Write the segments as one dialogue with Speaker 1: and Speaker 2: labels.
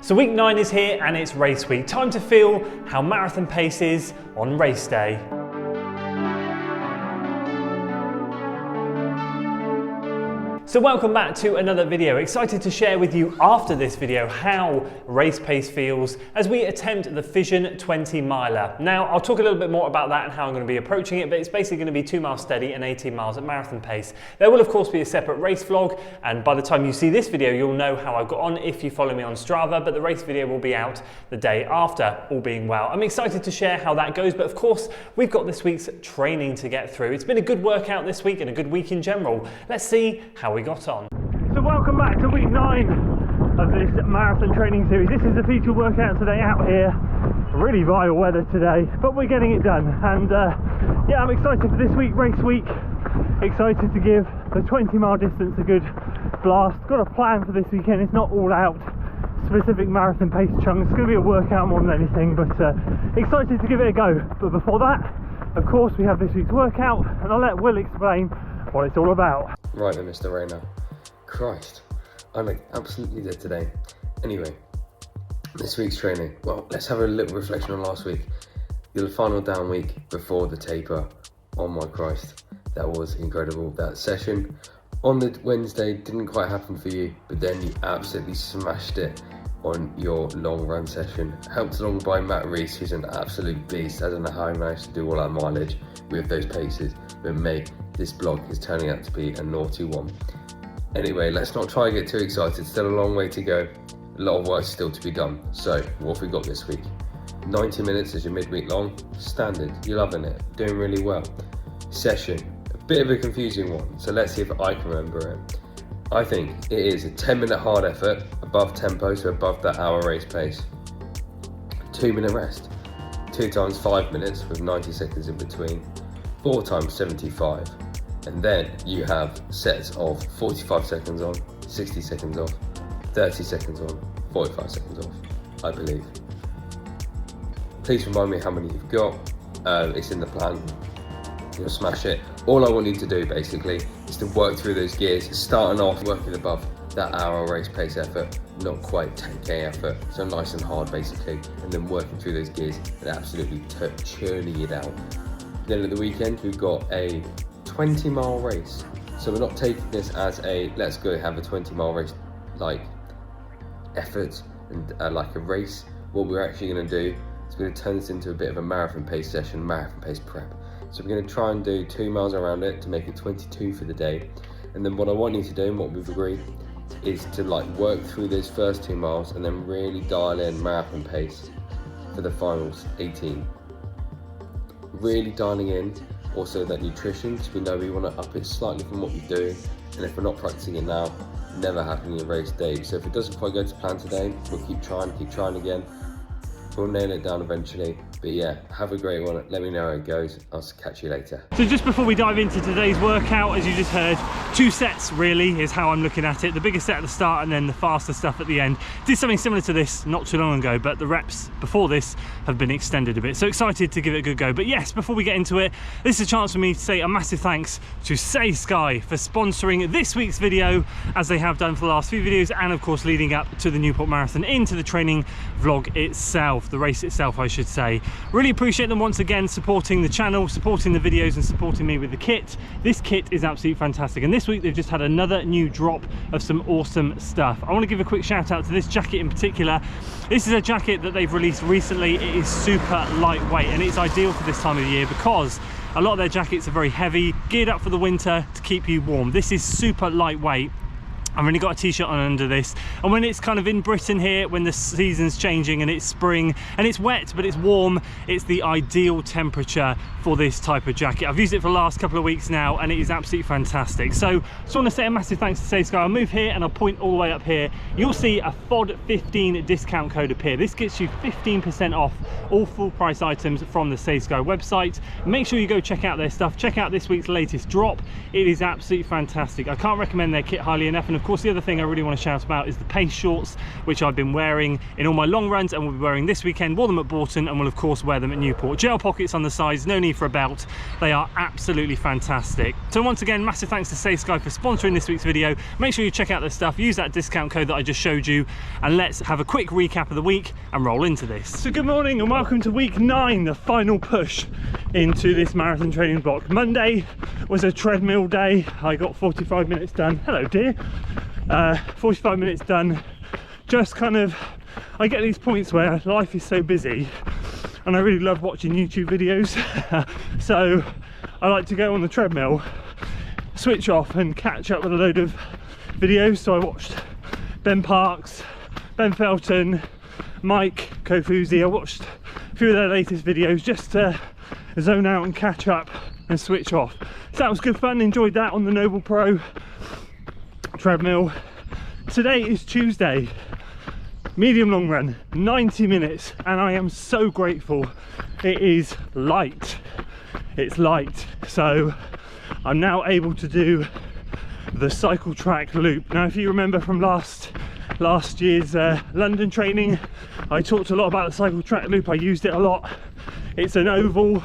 Speaker 1: So week 9 is here and it's race week. Time to feel how marathon pace is on race day. So welcome back to another video. Excited to share with you after this video how race pace feels as we attempt the Fission 20 miler. Now I'll talk a little bit more about that and how I'm going to be approaching it, but it's basically going to be 2 miles steady and 18 miles at marathon pace. There will of course be a separate race vlog, and by the time you see this video you'll know how I got on if you follow me on Strava, but the race video will be out the day after, all being well. I'm excited to share how that goes, but of course we've got this week's training to get through. It's been a good workout this week and a good week in general. Let's see how we got on. So welcome back to week 9 of this marathon training series. This is the feature workout today out here. Really vile weather today, but we're getting it done. And yeah, I'm excited for this week, race week. Excited to give the 20-mile distance a good blast. Got a plan for this weekend. It's not all out specific marathon pace chunks. It's going to be a workout more than anything, but excited to give it a go. But before that, of course, we have this week's workout, and I'll let Will explain what it's all about.
Speaker 2: Right then, Mr. Rayner. Christ, I look absolutely dead today. Anyway, this week's training. Well, let's have a little reflection on last week. The final down week before the taper. Oh my Christ, that was incredible. That session on the Wednesday didn't quite happen for you, but then you absolutely smashed it on your long run session. Helped along by Matt Reese, who's an absolute beast. I don't know how he managed to do all that mileage with those paces, but mate, this vlog is turning out to be a naughty one. Anyway, let's not try and get too excited. Still a long way to go. A lot of work still to be done. So, what have we got this week? 90 minutes is your midweek long. Standard. You're loving it. Doing really well. Session. A bit of a confusing one. So let's see if I can remember it. I think it is a 10-minute hard effort, above tempo, so above that hour race pace. 2-minute rest. 2 times 5 minutes with 90 seconds in between. 4 times 75. And then you have sets of 45 seconds on, 60 seconds off, 30 seconds on, 45 seconds off, I believe. Please remind me how many you've got. It's in the plan. You'll smash it. All I want you to do basically is to work through those gears, starting off working above that hour race pace effort, not quite 10k effort, so nice and hard basically, and then working through those gears and absolutely churning it out. Then at the weekend we've got a 20-mile race, so we're not taking this as a let's go have a 20-mile race like effort and like a race. What we're actually going to do is we're going to turn this into a bit of a marathon pace session, marathon pace prep. So we're going to try and do 2 miles around it to make it 22 for the day, and then what I want you to do and what we've agreed is to like work through those first 2 miles and then really dial in marathon pace for the finals 18. Really dialing in also that nutrition, because we know we want to up it slightly from what we're doing, and if we're not practicing it now, never happening in race day. So if it doesn't quite go to plan today, we'll keep trying again. We'll nail it down eventually. But yeah, have a great one. Let me know how it goes. I'll catch you later.
Speaker 1: So just before we dive into today's workout, as you just heard, 2 sets really is how I'm looking at it. The bigger set at the start and then the faster stuff at the end. Did something similar to this not too long ago, but the reps before this have been extended a bit. So excited to give it a good go. But yes, before we get into it, this is a chance for me to say a massive thanks to Saysky for sponsoring this week's video, as they have done for the last few videos, and of course leading up to the Newport Marathon into the training vlog itself, the race itself I should say. Really appreciate them once again supporting the channel, supporting the videos and supporting me with the kit. This kit is absolutely fantastic, and this week they've just had another new drop of some awesome stuff. I want to give a quick shout out to this jacket in particular. This is a jacket that they've released recently. It is super lightweight and it's ideal for this time of the year because a lot of their jackets are very heavy, geared up for the winter to keep you warm. This is super lightweight. I've only got a t-shirt on under this, and when it's kind of in Britain here, when the season's changing and it's spring and it's wet but it's warm, it's the ideal temperature for this type of jacket. I've used it for the last couple of weeks now and it is absolutely fantastic. So just want to say a massive thanks to Saysky. I'll move here and I'll point all the way up here. You'll see a FOD15 discount code appear. This gets you 15% off all full price items from the Saysky website. Make sure you go check out their stuff. Check out this week's latest drop. It is absolutely fantastic. I can't recommend their kit highly enough, and of course, the other thing I really want to shout about is the pace shorts, which I've been wearing in all my long runs and will be wearing this weekend. Wore them at Bourton and will of course wear them at Newport. Gel pockets on the sides, no need for a belt. They are absolutely fantastic. So once again, massive thanks to Saysky for sponsoring this week's video. Make sure you check out their stuff, use that discount code that I just showed you, and let's have a quick recap of the week and roll into this. So good morning and welcome to week 9, the final push into this marathon training block. Monday was a treadmill day. I got 45 minutes done. Hello dear. 45 minutes done. Just kind of, I get these points where life is so busy and I really love watching YouTube videos. So I like to go on the treadmill, switch off and catch up with a load of videos. So I watched Ben Parks, Ben Felton, Mike Kofuzi. I watched a few of their latest videos just to zone out and catch up and switch off. So that was good fun, enjoyed that on the Noble Pro treadmill. Today is Tuesday, medium long run, 90 minutes, and I am so grateful. It is light, it's light, so I'm now able to do the cycle track loop. Now if you remember from last year's London training, I talked a lot about the cycle track loop. I used it a lot. It's an oval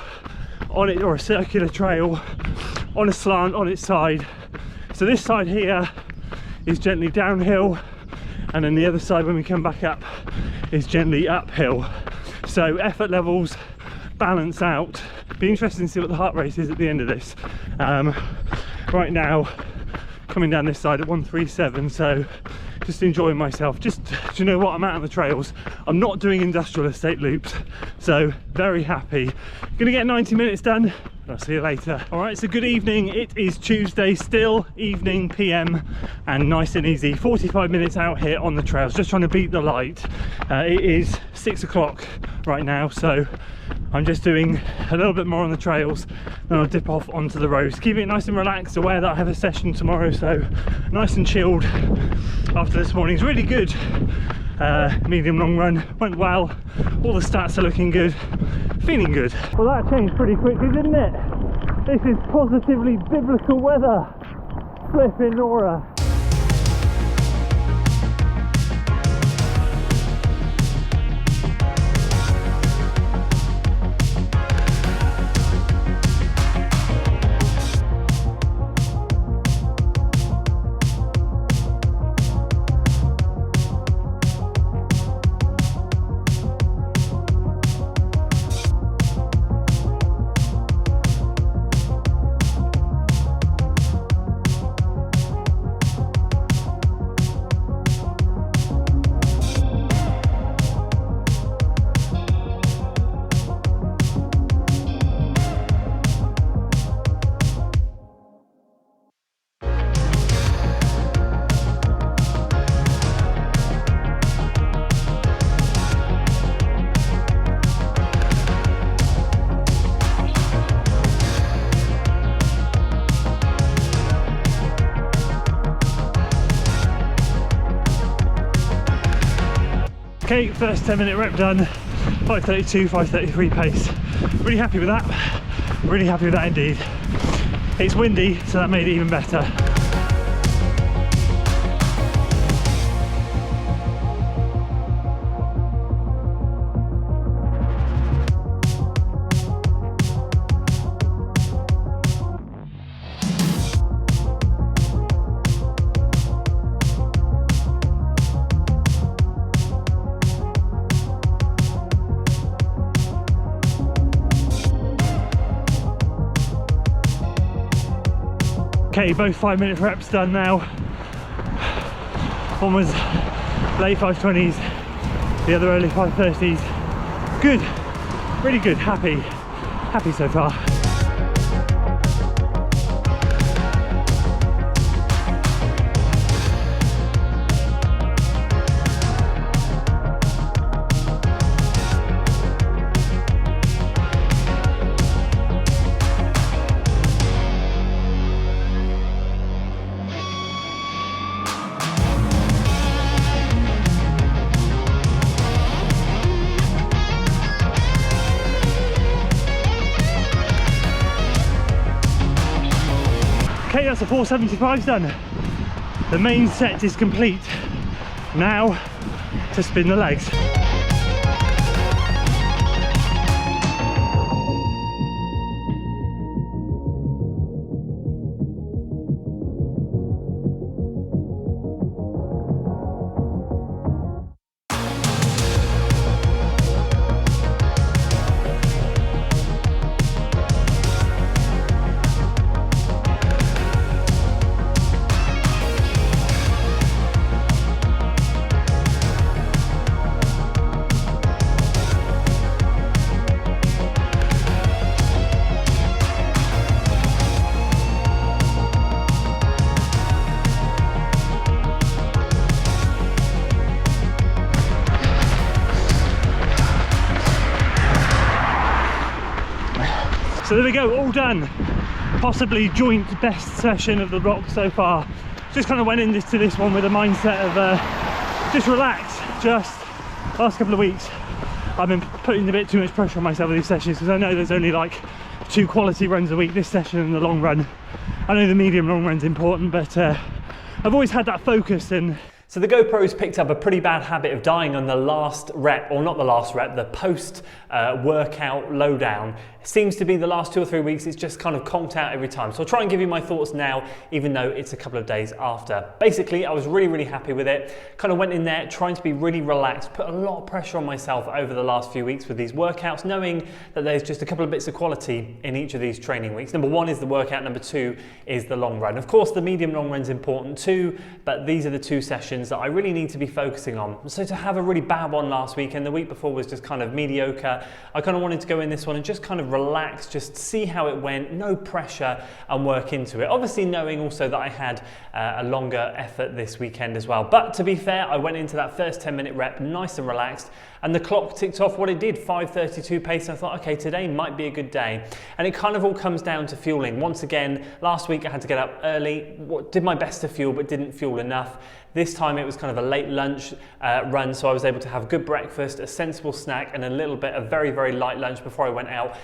Speaker 1: on it, or a circular trail on a slant on its side. So this side here is gently downhill, and then the other side when we come back up is gently uphill. So effort levels balance out. Be interesting to see what the heart rate is at the end of this. Right now coming down this side at 137, so just enjoying myself. Just, do you know what, I'm out on the trails. I'm not doing industrial estate loops, so very happy. Gonna get 90 minutes done. I'll see you later. All right, so good evening. It is Tuesday, still evening, PM, and nice and easy. 45 minutes out here on the trails, just trying to beat the light. It is 6 o'clock right now, so I'm just doing a little bit more on the trails, then I'll dip off onto the roads. Keeping it nice and relaxed, aware that I have a session tomorrow, so nice and chilled after this morning's really good medium long run. Went well, all the stats are looking good, feeling good. Well, that changed pretty quickly, didn't it? This is positively biblical weather. Flipping Nora. Okay, first 10-minute rep done, 5:32, 5:33 pace. Really happy with that, really happy with that indeed. It's windy, so that made it even better. Okay, both 5-minute reps done now. One was late 5:20s, the other early 5:30s. Good, really good, happy so far. Okay, that's a 475 done. The main set is complete. Now to spin the legs. So there we go, all done. Possibly joint best session of the rock so far. Just kind of went into this one with a mindset of just relax. Just last couple of weeks I've been putting a bit too much pressure on myself with these sessions, because I know there's only like 2 quality runs a week, this session and the long run. I know the medium long run's important, but I've always had that focus. And so the GoPro's picked up a pretty bad habit of dying on the last rep, or not the last rep, the post workout lowdown. It seems to be the last 2 or 3 weeks, it's just kind of conked out every time. So I'll try and give you my thoughts now, even though it's a couple of days after. Basically, I was really happy with it. Kind of went in there trying to be really relaxed, put a lot of pressure on myself over the last few weeks with these workouts, knowing that there's just a couple of bits of quality in each of these training weeks. Number 1 is the workout, number 2 is the long run. Of course, the medium long run's important too, but these are the 2 sessions that I really need to be focusing on. So to have a really bad one last week and the week before was just kind of mediocre, I kind of wanted to go in this one and just kind of relax, just see how it went, no pressure, and work into it. Obviously knowing also that I had a longer effort this weekend as well. But to be fair, I went into that first 10-minute rep nice and relaxed, and the clock ticked off what it did, 5:32 pace, and I thought, okay, today might be a good day. And it kind of all comes down to fueling. Once again, last week I had to get up early, did my best to fuel, but didn't fuel enough. This time it was kind of a late lunch run, so I was able to have good breakfast, a sensible snack, and a little bit of very light lunch before I went out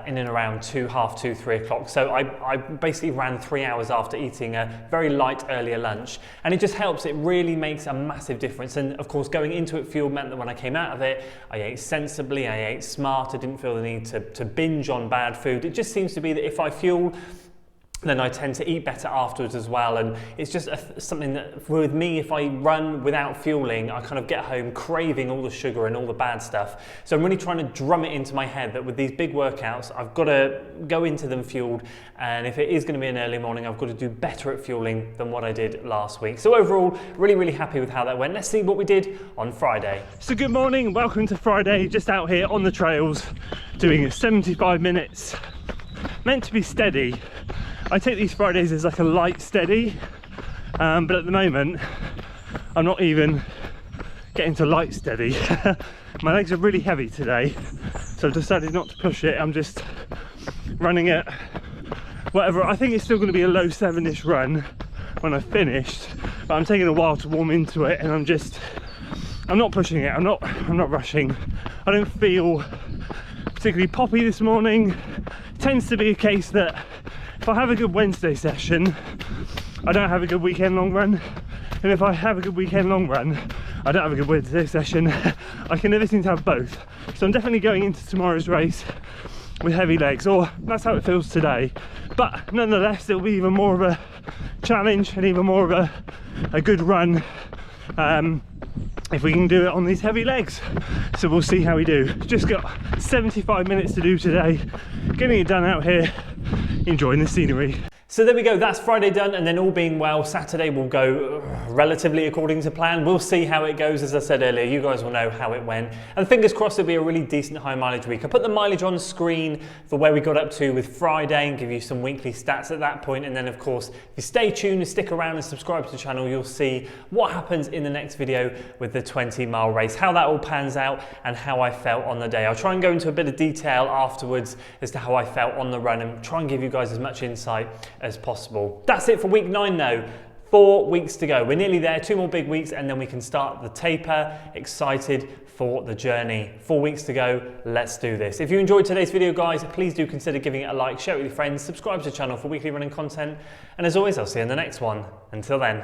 Speaker 1: in and around 2, half 2, 3 o'clock. So I basically ran 3 hours after eating a very light earlier lunch, and it just helps. It really makes a massive difference. And of course, going into it fuel meant that when I came out of it, I ate sensibly, I ate smart, I didn't feel the need to binge on bad food. It just seems to be that if I fuel, then I tend to eat better afterwards as well. And it's just something that with me, if I run without fueling, I kind of get home craving all the sugar and all the bad stuff. So I'm really trying to drum it into my head that with these big workouts, I've got to go into them fueled. And if it is going to be an early morning, I've got to do better at fueling than what I did last week. So overall, really happy with how that went. Let's see what we did on Friday. So good morning, welcome to Friday. Just out here on the trails, doing 75 minutes. Meant to be steady. I take these Fridays as like a light steady, but at the moment I'm not even getting to light steady. My legs are really heavy today, so I've decided not to push it. I'm just running it whatever. I think it's still going to be a low 7-ish run when I've finished, but I'm taking a while to warm into it, and I'm not pushing it. I'm not rushing. I don't feel particularly poppy this morning. It tends to be a case that if I have a good Wednesday session, I don't have a good weekend long run, and if I have a good weekend long run, I don't have a good Wednesday session. I can never seem to have both. So I'm definitely going into tomorrow's race with heavy legs, or that's how it feels today. But nonetheless, it'll be even more of a challenge and even more of a good run if we can do it on these heavy legs. So we'll see how we do. Just got 75 minutes to do today, getting it done out here, enjoying the scenery. So there we go, that's Friday done, and then all being well, Saturday will go relatively according to plan. We'll see how it goes. As I said earlier, you guys will know how it went. And fingers crossed it'll be a really decent high mileage week. I put the mileage on screen for where we got up to with Friday and give you some weekly stats at that point. And then of course, if you stay tuned and stick around and subscribe to the channel, you'll see what happens in the next video with the 20-mile race, how that all pans out and how I felt on the day. I'll try and go into a bit of detail afterwards as to how I felt on the run and try and give you guys as much insight as possible. That's it for week 9 though. 4 weeks to go. We're nearly there, 2 more big weeks, and then we can start the taper. Excited for the journey. 4 weeks to go, let's do this. If you enjoyed today's video, guys, please do consider giving it a like, share it with your friends, subscribe to the channel for weekly running content, and as always, I'll see you in the next one. Until then.